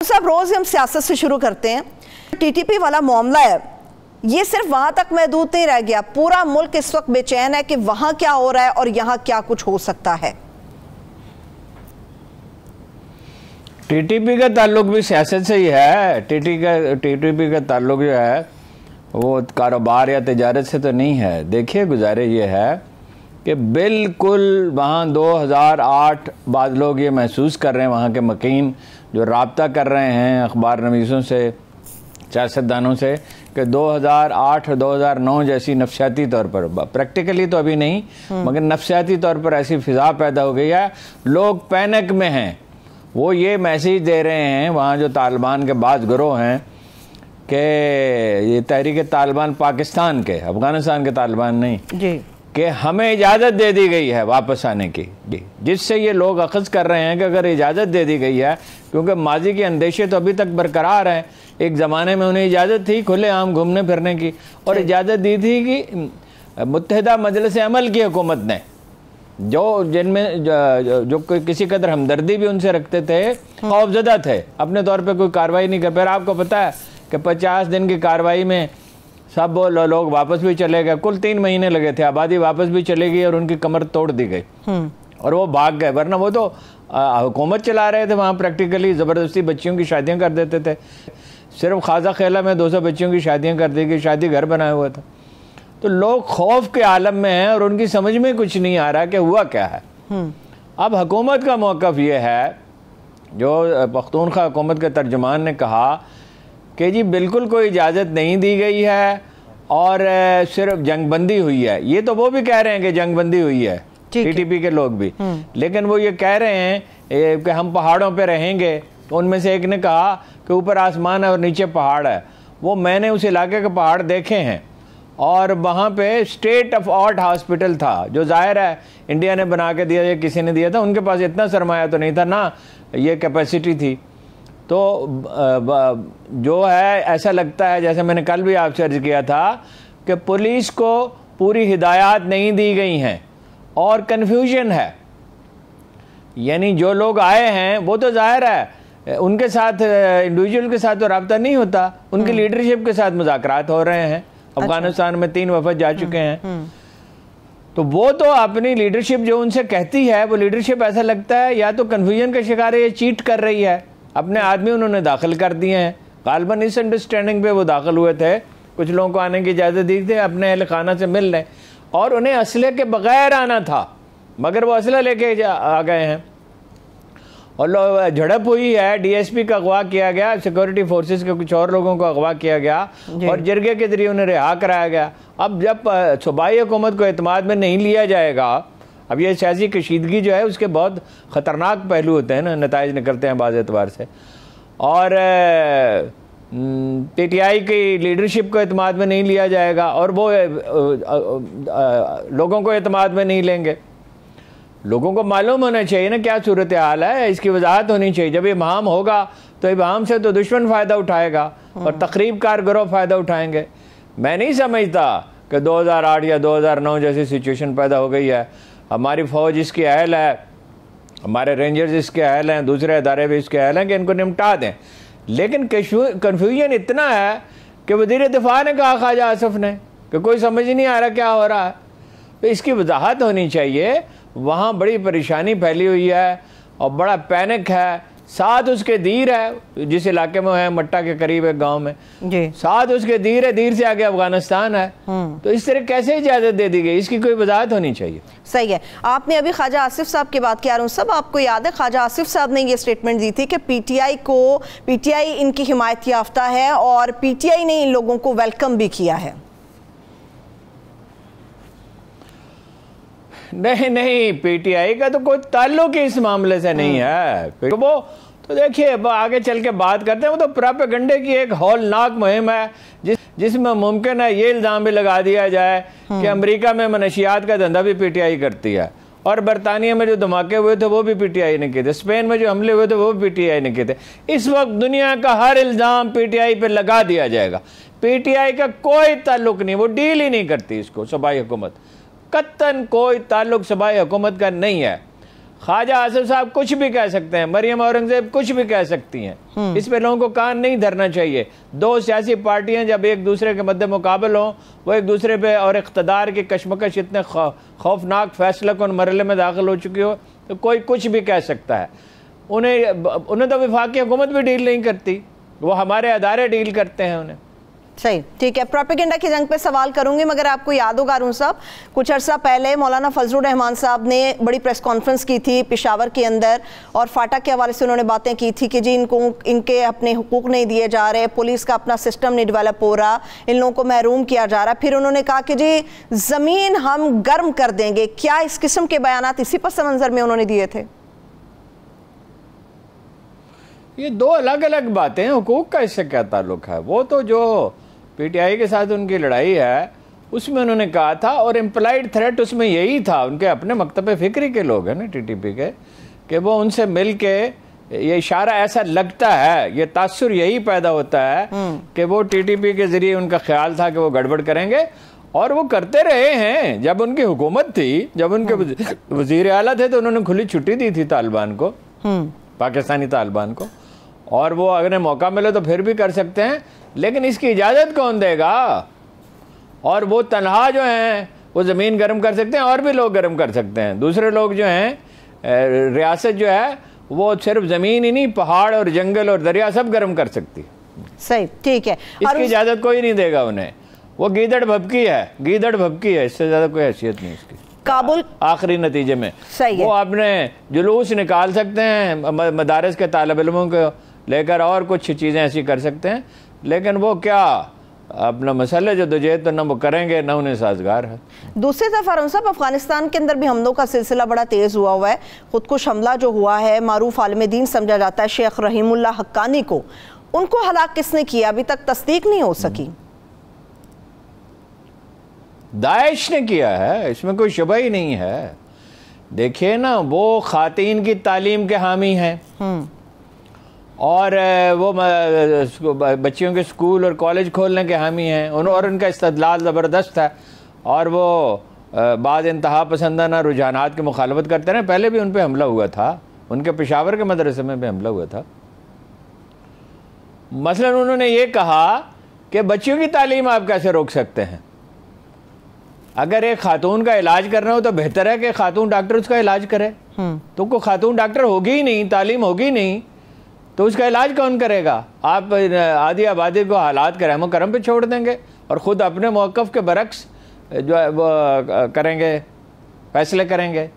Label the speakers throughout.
Speaker 1: साहब रोज हम सियासत से शुरू करते हैं। टीटीपी वाला मामला है, ये सिर्फ वहां तक महदूद नहीं रह गया, पूरा मुल्क इस वक्त बेचैन है कि वहां क्या हो रहा है और यहां क्या कुछ हो सकता है।
Speaker 2: टीटीपी का ताल्लुक भी सियासत से ही है। टीटीपी का ताल्लुक जो है वो कारोबार या तिजारत से तो नहीं है। देखिए, गुजारे ये है कि बिल्कुल वहाँ 2008 बाद लोग ये महसूस कर रहे हैं, वहाँ के मकीन जो राब्ता कर रहे हैं अखबार नवीसों से, सियासतदानों से, कि 2008 और 2009 जैसी नफसियाती तौर पर, प्रैक्टिकली तो अभी नहीं मगर नफसियाती तौर पर ऐसी फ़िज़ा पैदा हो गई है, लोग पैनिक में हैं। वो ये मैसेज दे रहे हैं वहाँ जो तालिबान के बाज़ गिरोह हैं कि ये तहरीक तालिबान पाकिस्तान के, अफ़गानिस्तान के तालिबान नहीं
Speaker 1: जी,
Speaker 2: कि हमें इजाज़त दे दी गई है वापस आने की, जिससे ये लोग अखज़ कर रहे हैं कि अगर इजाज़त दे दी गई है, क्योंकि माजी के अंदेशे तो अभी तक बरकरार हैं। एक ज़माने में उन्हें इजाज़त थी खुलेआम घूमने फिरने की, और इजाज़त दी थी कि मुत्तहिदा मजलिस अमल की हुकूमत ने, जो जिनमें जो किसी कदर हमदर्दी भी उनसे रखते थे, खौफजदा थे, अपने तौर पे कोई कार्रवाई नहीं कर। फिर आपको पता है कि 50 दिन की कार्रवाई में सब लोग वापस भी चले गए। कुल 3 महीने लगे थे, आबादी वापस भी चले गई और उनकी कमर तोड़ दी गई और वो भाग गए। वरना वो तो हुकूमत चला रहे थे वहाँ, प्रैक्टिकली ज़बरदस्ती बच्चियों की शादियाँ कर देते थे। सिर्फ खाजा खेला में 200 बच्चियों की शादियाँ कर दी गई, शादी घर बनाया हुआ था। तो लोग खौफ के आलम में हैं और उनकी समझ में कुछ नहीं आ रहा कि हुआ क्या है। अब हुकूमत का मौक़िफ़ ये है, जो पख्तूनख्वा हुकूमत के तर्जुमान ने कहा कि जी बिल्कुल कोई इजाज़त नहीं दी गई है और सिर्फ जंगबंदी हुई है। ये तो वो भी कह रहे हैं कि जंगबंदी हुई है, टीटीपी के लोग भी, लेकिन वो ये कह रहे हैं कि हम पहाड़ों पे रहेंगे। तो उनमें से एक ने कहा कि ऊपर आसमान है और नीचे पहाड़ है। वो मैंने उस इलाके के पहाड़ देखे हैं और वहाँ पे स्टेट ऑफ आर्ट हॉस्पिटल था, जो जाहिर है इंडिया ने बना के दिया या किसी ने दिया था। उनके पास इतना सरमाया तो नहीं था ना, ये कैपेसिटी थी। तो जो है ऐसा लगता है, जैसे मैंने कल भी आपसे अर्ज किया था, कि पुलिस को पूरी हिदायत नहीं दी गई हैं और कन्फ्यूजन है। यानी जो लोग आए हैं वो तो जाहिर है उनके साथ, इंडिविजुअल के साथ तो रब्ता नहीं होता, उनकी लीडरशिप के साथ मुज़ाकरात हो रहे हैं। अफगानिस्तान में 3 वफद जा चुके हैं। तो वो तो अपनी लीडरशिप जो उनसे कहती है, वो लीडरशिप ऐसा लगता है या तो कन्फ्यूजन का शिकार है, ये चीट कर रही है। अपने आदमी उन्होंने दाखिल कर दिए हैं, गालबन इस अंडरस्टैंडिंग पे वो दाखिल हुए थे, कुछ लोगों को आने की इजाज़त दी थी, अपने अहल खाना से मिल लें, और उन्हें असले के बगैर आना था, मगर वो असला लेके आ गए हैं और झड़प हुई है। डीएसपी का अगवा किया गया, सिक्योरिटी फोर्सेस के कुछ और लोगों को अगवा किया गया और जरगे के जरिए उन्हें रिहा कराया गया। अब जब सूबाई हुकूमत को एतमाद में नहीं लिया जाएगा, अब ये सियासी कशीदगी जो है उसके बहुत ख़तरनाक पहलू होते हैं ना, नताइज निकलते हैं बाज़ एतबार से। और पीटीआई की लीडरशिप को एतमाद में नहीं लिया जाएगा और वो लोगों को एतमाद में नहीं लेंगे। लोगों को मालूम होना चाहिए ना क्या सूरत हाल है, इसकी वजाहत होनी चाहिए। जब इमाम होगा तो इमाम से तो दुश्मन फ़ायदा उठाएगा और तकरीब कार गिरोह फ़ायदा उठाएंगे। मैं नहीं समझता कि 2008 या 2009 जैसी सिचुएशन पैदा हो गई है। हमारी फ़ौज इसकी अहल है, हमारे रेंजर्स इसके अहल हैं, दूसरे अदारे भी इसके अहल हैं कि इनको निपटा दें। लेकिन कन्फ्यूजन इतना है कि वज़ीर दिफा ने कहा, ख्वाजा आसिफ ने, कि कोई समझ नहीं आ रहा क्या हो रहा है। तो इसकी वजाहत होनी चाहिए। वहाँ बड़ी परेशानी फैली हुई है और बड़ा पैनिक है। साथ उसके दीर है, जिस इलाके में है, मट्टा के करीब एक गांव में जी, साथ उसके दीर है, दीर से आगे अफगानिस्तान है। तो इस तरह कैसे इजाज़त दे दी गई, इसकी कोई वजाहत होनी चाहिए।
Speaker 1: सही है। आपने अभी ख्वाजा आसिफ साहब की बात किया, सब आपको याद है ख्वाजा आसिफ साहब ने ये स्टेटमेंट दी थी कि पीटीआई इनकी हिमायत याफ्ता है और पीटीआई ने इन लोगों को वेलकम भी किया है।
Speaker 2: नहीं, पीटीआई का तो कोई ताल्लुक ही इस मामले से नहीं है। तो वो तो देखिए आगे चल के बात करते हैं। वो तो प्रोपेगेंडे की एक हौलनाक मुहिम है जिसमें मुमकिन है ये इल्ज़ाम भी लगा दिया जाए कि अमेरिका में मनशियात का धंधा भी पीटीआई करती है, और बरतानिया में जो धमाके हुए थे वो भी पीटीआई ने किए थे, स्पेन में जो हमले हुए थे वो भी पीटीआई ने किए थे। इस वक्त दुनिया का हर इल्ज़ाम पीटीआई पे लगा दिया जाएगा। पीटीआई का कोई ताल्लुक नहीं, वो डील ही नहीं करती इसको सूबाई हुकूमत, कत्तन कोई ताल्लुक सूबाई हुकूमत का नहीं है। ख्वाजा आसिफ साहब कुछ भी कह सकते हैं, मरियम औरंगजेब कुछ भी कह सकती हैं, इस पे लोगों को कान नहीं धरना चाहिए। दो सियासी पार्टियां जब एक दूसरे के मद्दे मुकाबल हों, वो एक दूसरे पे और इख्तदार की कशमकश इतने खौफनाक फैसला कौन मरहले में दाखिल हो चुकी हो, तो कोई कुछ भी कह सकता है। उन्हें तो वफाकी हुकूमत भी डील नहीं करती, वो हमारे अदारे डील करते हैं उन्हें।
Speaker 1: सही, ठीक है। प्रोपेगेंडा की जंग पे सवाल करूंगी, मगर आपको याद होगा अरुण साहब, कुछ अर्सा पहले मौलाना फजलुर रहमान साहब ने बड़ी प्रेस कॉन्फ्रेंस की थी पेशावर के अंदर, और फाटा के हवाले से उन्होंने बातें की थी कि जी इनके अपने हुकूक नहीं दिए जा रहे, पुलिस का अपना सिस्टम नहीं डेवलप हो रहा, इन लोगों को महरूम किया जा रहा। फिर उन्होंने कहा कि जी ज़मीन हम गर्म कर देंगे। क्या इस किस्म के बयानात इसी पस मंज़र में उन्होंने दिए थे?
Speaker 2: ये दो अलग अलग बातें हैं, हुकूक का इससे क्या ताल्लुक है? वो तो जो पीटीआई के साथ उनकी लड़ाई है उसमें उन्होंने कहा था, और इम्प्लाइड थ्रेट उसमें यही था, उनके अपने मकतब फिक्री के लोग हैं ना टीटीपी के, कि वो उनसे मिल के, ये इशारा ऐसा लगता है, ये तासुर यही पैदा होता है कि वो टीटीपी के जरिए उनका ख्याल था कि वो गड़बड़ करेंगे, और वो करते रहे हैं। जब उनकी हुकूमत थी, जब उनके वजीर आला थे, तो उन्होंने खुली छुट्टी दी थी तालिबान को, पाकिस्तानी तालिबान को, और वो अगर मौका मिले तो फिर भी कर सकते हैं, लेकिन इसकी इजाज़त कौन देगा? और वो तनहा जो हैं वो ज़मीन गर्म कर सकते हैं, और भी लोग गर्म कर सकते हैं। दूसरे लोग जो हैं, रियासत जो है वो सिर्फ ज़मीन ही नहीं, पहाड़ और जंगल और दरिया सब गर्म कर सकती है।
Speaker 1: सही, ठीक है।
Speaker 2: इसकी इजाज़त कोई नहीं देगा उन्हें। वो गीदड़ भभकी है, गीदड़ भभकी है, इससे ज़्यादा कोई हैसियत नहीं इसकी।
Speaker 1: काबुल
Speaker 2: आखिरी नतीजे में
Speaker 1: सही है।
Speaker 2: वो अपने जुलूस निकाल सकते हैं, मदारस के तालिब इल्मों को लेकर, और कुछ चीज़ें ऐसी कर सकते हैं, लेकिन वो क्या अपना मसले जो दुजे तो न वो करेंगे, न उन्हें साजगार है।
Speaker 1: दूसरी तरफ अरुण साहब, अफगानिस्तान के अंदर भी हमलों का सिलसिला बड़ा तेज़ हुआ है। खुदकुश हमला जो हुआ है, मारूफ आलिम दीन समझा जाता है शेख रहीमुल्लाह हक्कानी को, उनको हलाक किसने किया अभी तक तस्दीक नहीं हो सकी।
Speaker 2: दाइश ने किया है, इसमें कोई शुबा ही नहीं है। देखिए ना, वो खातीन की तालीम के हामी हैं, और वो बच्चियों के स्कूल और कॉलेज खोलने के हामी हैं, और उनका इस्तदलाल ज़बरदस्त है, और वो बाद इंतहा पसंदाना रुझानात की मुखालफत करते रहे। पहले भी उन पर हमला हुआ था, उनके पेशावर के मदरसे में भी हमला हुआ था। मसलन उन्होंने ये कहा कि बच्चियों की तालीम आप कैसे रोक सकते हैं? अगर एक खातून का इलाज करना हो तो बेहतर है कि खातून डॉक्टर उसका इलाज करे। तो कोई खातून डॉक्टर होगी ही नहीं, तालीम होगी नहीं, तो उसका इलाज कौन करेगा? आप आधी आबादी को हालात के रहमो करम पे छोड़ देंगे और ख़ुद अपने मौक़िफ़ के बरक्स जो है वो करेंगे, फैसले करेंगे।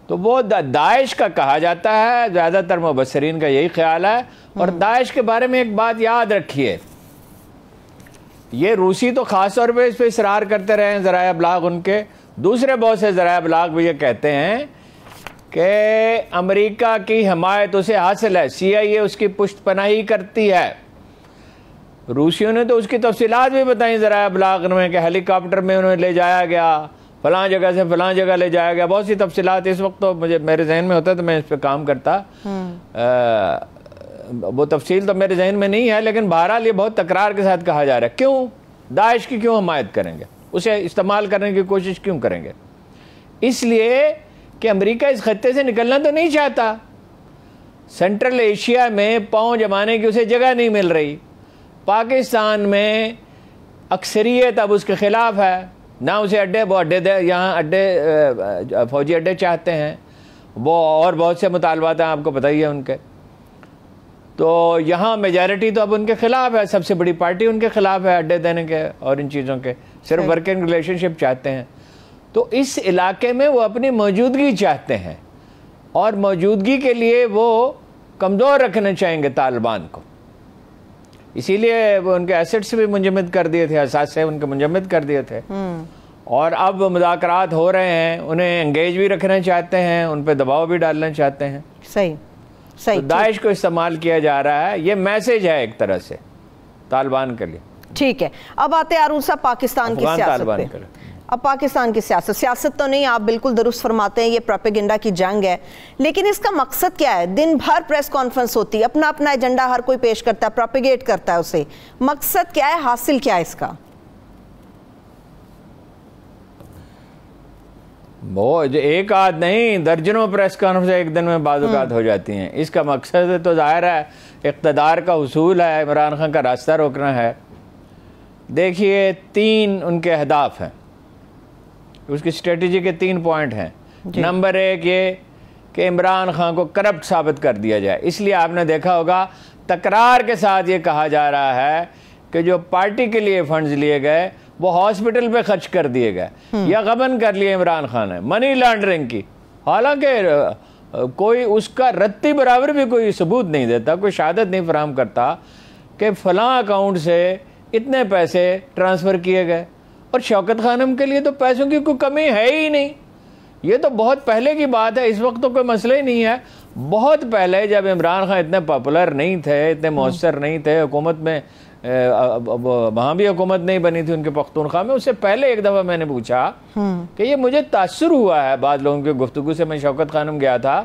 Speaker 2: तो वो दाइश का कहा जाता है, ज़्यादातर मुबस्सिरीन का यही ख्याल है। और दाइश के बारे में एक बात याद रखिए, ये रूसी तो ख़ास तौर पे इस पर इसरार करते रहे हैं ज़राए अबलाग उनके, दूसरे बहुत से ज़राए अबलाग भी ये कहते हैं कि अमेरिका की हिमायत उसे हासिल है, CIA उसकी पुष्टपनाही करती है। रूसियों ने तो उसकी तफसीलात भी बताई ज़राए अबलाग में, कि हेलीकॉप्टर में उन्हें ले जाया गया, फ़लाँ जगह से फ़लाँ जगह ले जाया गया, बहुत सी तफसीलात। इस वक्त तो मुझे मेरे जहन में होता तो मैं इस पर काम करता, वो तफसील तो मेरे जहन में नहीं है, लेकिन बहरहाल ये बहुत तकरार के साथ कहा जा रहा है। क्यों दाइश की क्यों हमायत करेंगे, उसे इस्तेमाल करने की कोशिश क्यों करेंगे? इसलिए कि अमेरिका इस खत्ते से निकलना तो नहीं चाहता। सेंट्रल एशिया में पाँव जमाने की उसे जगह नहीं मिल रही। पाकिस्तान में अक्सरियत अब उसके ख़िलाफ़ है, ना उसे यहाँ अड्डे फ़ौजी अड्डे चाहते हैं वो, और बहुत से मुतालबात हैं, आपको पता ही है उनके। तो यहाँ मेजॉरिटी तो अब उनके ख़िलाफ़ है, सबसे बड़ी पार्टी उनके ख़िलाफ़ है अड्डे देने के और इन चीज़ों के, सिर्फ वर्किंग रिलेशनशिप चाहते हैं। तो इस इलाके में वो अपनी मौजूदगी चाहते हैं, और मौजूदगी के लिए वो कमज़ोर रखना चाहेंगे तालिबान को। इसीलिए वो उनके एसेट्स भी मुंजमद कर दिए थे, असास से उनके मुंजमद कर दिए थे, और अब मुज़ाकरात हो रहे हैं, उन्हें एंगेज भी रखना चाहते हैं, उन पर दबाव भी डालना चाहते हैं।
Speaker 1: सही सही।
Speaker 2: तो दाइश को इस्तेमाल किया जा रहा है, ये मैसेज है एक तरह से तालिबान के लिए।
Speaker 1: ठीक है, अब आते हैं अरुण साहब पाकिस्तान की सियासत पे। अब पाकिस्तान की सियासत तो नहीं, आप बिल्कुल दुरुस्त फरमाते हैं, ये प्रोपेगेंडा की जंग है, लेकिन इसका मकसद क्या है? दिन भर प्रेस कॉन्फ्रेंस होती है, अपना अपना एजेंडा हर कोई पेश करता है, प्रोपेगेट करता है उसे। मकसद क्या है, हासिल क्या है इसका?
Speaker 2: वो एक आध नहीं, दर्जनों प्रेस कॉन्फ्रेंस एक दिन में बाज़-औक़ात हो जाती हैं। इसका मकसद तो ज़ाहिर है इक़्तिदार का हुसूल है, इमरान खान का रास्ता रोकना है। देखिए 3 उनके अहदाफ हैं, उसकी स्ट्रेटजी के 3 पॉइंट हैं। नंबर 1 ये कि इमरान खान को करप्ट साबित कर दिया जाए। इसलिए आपने देखा होगा तकरार के साथ ये कहा जा रहा है कि जो पार्टी के लिए फंड्स लिए गए वो हॉस्पिटल पे खर्च कर दिए गए या गबन कर लिए इमरान खान ने, मनी लॉन्ड्रिंग की। हालांकि कोई उसका रत्ती बराबर भी कोई सबूत नहीं देता, कोई शहादत नहीं फराहम करता कि फलां अकाउंट से इतने पैसे ट्रांसफ़र किए गए। और शौकत खानम के लिए तो पैसों की कोई कमी है ही नहीं। ये तो बहुत पहले की बात है, इस वक्त तो कोई मसला ही नहीं है। बहुत पहले जब इमरान खान इतने पॉपुलर नहीं थे, इतने मौसर नहीं थे, हुकूमत में वहाँ भी हुकूमत नहीं बनी थी उनके पख्तूनख्वा में, उससे पहले एक दफ़ा मैंने पूछा कि ये मुझे तासुर हुआ है बाद लोगों की गुफ्तगू से। मैं शौकत खानम गया था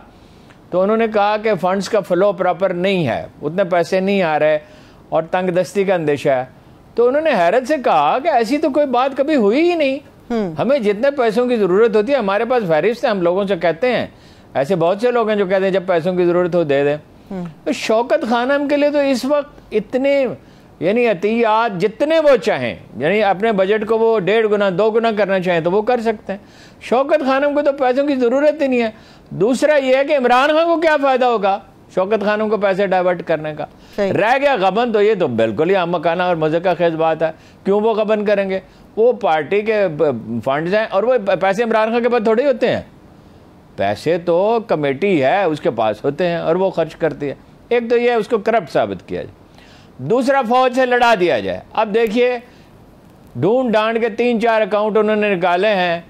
Speaker 2: तो उन्होंने कहा कि फ़ंड्स का फ़्लो प्रॉपर नहीं है, उतने पैसे नहीं आ रहे और तंग दस्ती का अंदेशा है। तो उन्होंने हैरत से कहा कि ऐसी तो कोई बात कभी हुई ही नहीं। हमें जितने पैसों की ज़रूरत होती है हमारे पास फहरिस्त है, हम लोगों से कहते हैं। ऐसे बहुत से लोग हैं जो कहते हैं जब पैसों की ज़रूरत हो दे दें। तो शौकत खानम के लिए तो इस वक्त इतने यानी अतियात जितने वो चाहें, यानी अपने बजट को वो 1.5 गुना 2 गुना करना चाहें तो वो कर सकते हैं। शौकत खानम को तो पैसों की ज़रूरत ही नहीं है। दूसरा ये है कि इमरान खान को क्या फ़ायदा होगा शौकत खानम को पैसे डाइवर्ट करने का। रह गया गबन, तो ये तो बिल्कुल ही अहमकाना और मज़े का खेज बात है। क्यों वो गबन करेंगे? वो पार्टी के फंड्स हैं और वो पैसे इमरान खान के पास थोड़े होते हैं। पैसे तो कमेटी है उसके पास होते हैं और वो खर्च करती है। एक तो ये उसको करप्ट साबित किया जाए, दूसरा फौज से लड़ा दिया जाए। अब देखिए ढूंढ डांड के 3-4 अकाउंट उन्होंने निकाले हैं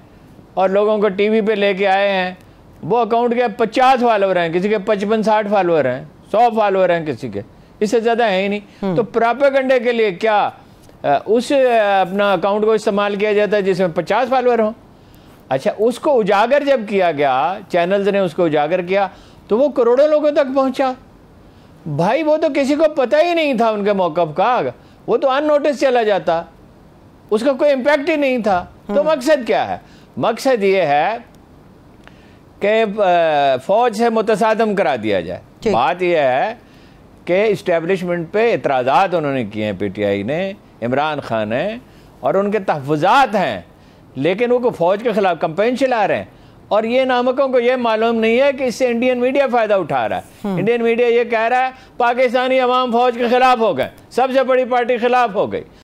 Speaker 2: और लोगों को टीवी पे लेके आए हैं। वो अकाउंट के 50 फॉलोअर हैं, किसी के 55-60 फॉलोअर हैं, 100 फॉलोअर हैं किसी के, इससे ज़्यादा है ही नहीं। तो प्रोपेगेंडे के लिए क्या उस अपना अकाउंट को इस्तेमाल किया जाता है जिसमें 50 फॉलोअर हों? अच्छा, उसको उजागर जब किया गया, चैनल्स ने उसको उजागर किया तो वो करोड़ों लोगों तक पहुंचा। भाई वो तो किसी को पता ही नहीं था उनके मौक़िफ़ का, वो तो अननोटिस चला जाता, उसका कोई इम्पैक्ट ही नहीं था। तो मकसद क्या है? मकसद ये है कि फ़ौज से मुतसादम करा दिया जाए। बात यह है कि इस्टेब्लिशमेंट पे इतराज़ात उन्होंने किए हैं PTI ने, इमरान खान ने, और उनके तहफ़्फ़ुज़ात हैं, लेकिन वो फ़ौज के ख़िलाफ़ कैंपेन चला रहे हैं। और ये नामकों को ये मालूम नहीं है कि इससे इंडियन मीडिया फ़ायदा उठा रहा है। इंडियन मीडिया ये कह रहा है पाकिस्तानी अवाम फ़ौज के ख़िलाफ़ हो गए, सबसे बड़ी पार्टी ख़िलाफ़ हो गई।